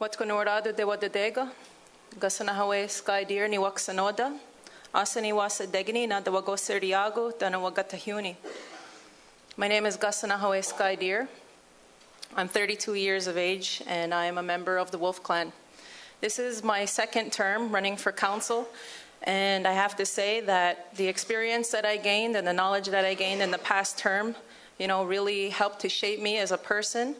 Watkonorado de Wadadega, Kahsennenhawe Sky Deer ni Waksanoda, Asani Wasa Degni na the Wagoseriago, Dana Wagatahuni. My name is Kahsennenhawe Sky Deer. I'm 32 years of age and I am a member of the Wolf Clan. This is my second term running for council, and I have to say that the experience that I gained and the knowledge that I gained in the past term, really helped to shape me as a person.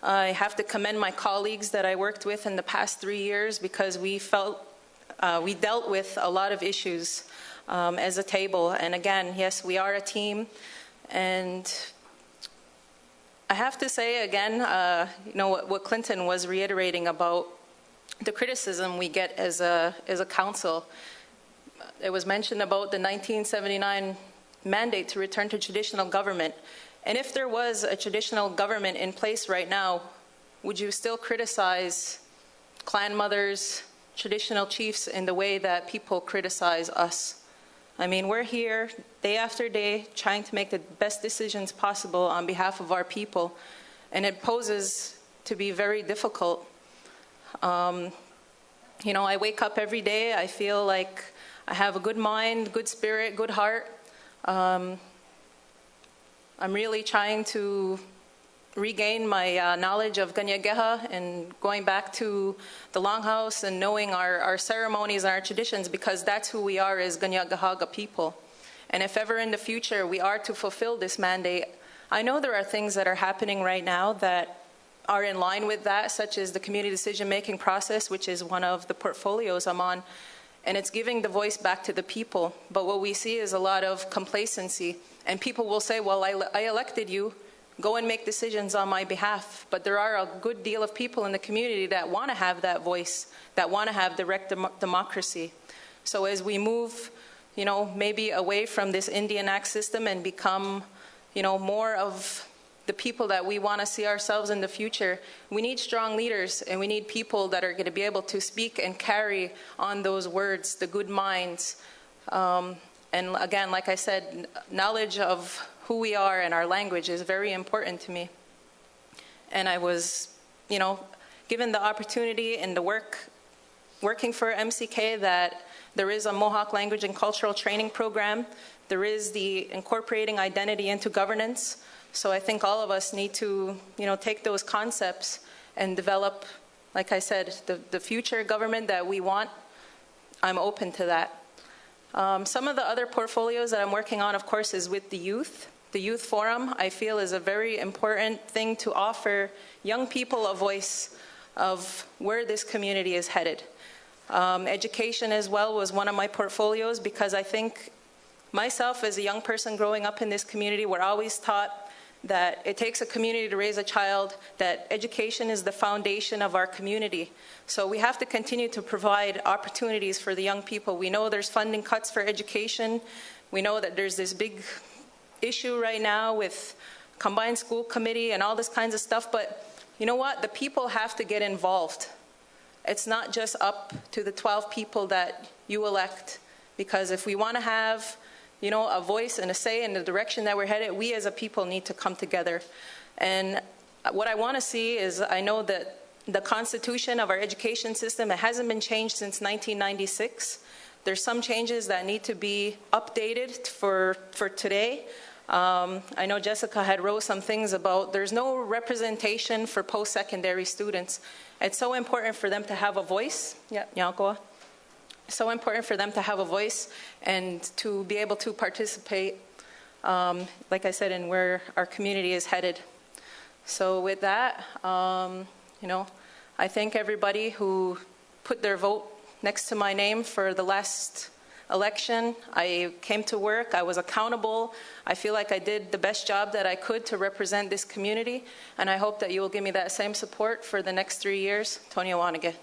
I have to commend my colleagues that I worked with in the past 3 years because we dealt with a lot of issues as a table. And again, yes, we are a team. And I have to say again, what Clinton was reiterating about the criticism we get as a council. It was mentioned about the 1979 mandate to return to traditional government. And if there was a traditional government in place right now, would you still criticize clan mothers, traditional chiefs in the way that people criticize us? I mean, we're here day after day trying to make the best decisions possible on behalf of our people, and it poses to be very difficult. I wake up every day, I feel like I have a good mind, good spirit, good heart. I'm really trying to regain my knowledge of Ganyageha and going back to the Longhouse and knowing our ceremonies and our traditions, because that's who we are as Ganyagehaga people. And if ever in the future we are to fulfill this mandate, I know there are things that are happening right now that are in line with that, such as the community decision-making process, which is one of the portfolios I'm on, and it's giving the voice back to the people. But what we see is a lot of complacency, and people will say, well, I elected you, go and make decisions on my behalf. But there are a good deal of people in the community that want to have that voice, that want to have direct democracy. So as we move, maybe away from this Indian Act system and become, more of the people that we want to see ourselves in the future, we need strong leaders, and we need people that are going to be able to speak and carry on those words, the good minds. And again, like I said, knowledge of who we are and our language is very important to me. And I was, given the opportunity in the working for MCK, that there is a Mohawk language and cultural training program. There is the incorporating identity into governance. So I think all of us need to, take those concepts and develop, like I said, the future government that we want. I'm open to that. Some of the other portfolios that I'm working on, of course, is with the youth. The Youth Forum, I feel, is a very important thing to offer young people a voice of where this community is headed. Education as well was one of my portfolios, because I think myself as a young person growing up in this community, we're always taught that it takes a community to raise a child, that education is the foundation of our community. So we have to continue to provide opportunities for the young people. We know there's funding cuts for education. We know that there's this big issue right now with combined school committee and all this kinds of stuff, but you know what? The people have to get involved. It's not just up to the 12 people that you elect, because if we want to have a voice and a say in the direction that we're headed, we as a people need to come together. And what I want to see is, I know that the constitution of our education system, it hasn't been changed since 1996. There's some changes that need to be updated for today. I know Jessica had wrote some things about there's no representation for post-secondary students. It's so important for them to have a voice. Yeah, Nyankoa. So important for them to have a voice and to be able to participate, like I said, in where our community is headed. So with that, I thank everybody who put their vote next to my name for the last election. I came to work, I was accountable. I feel like I did the best job that I could to represent this community, and I hope that you will give me that same support for the next 3 years. Tony Awanage.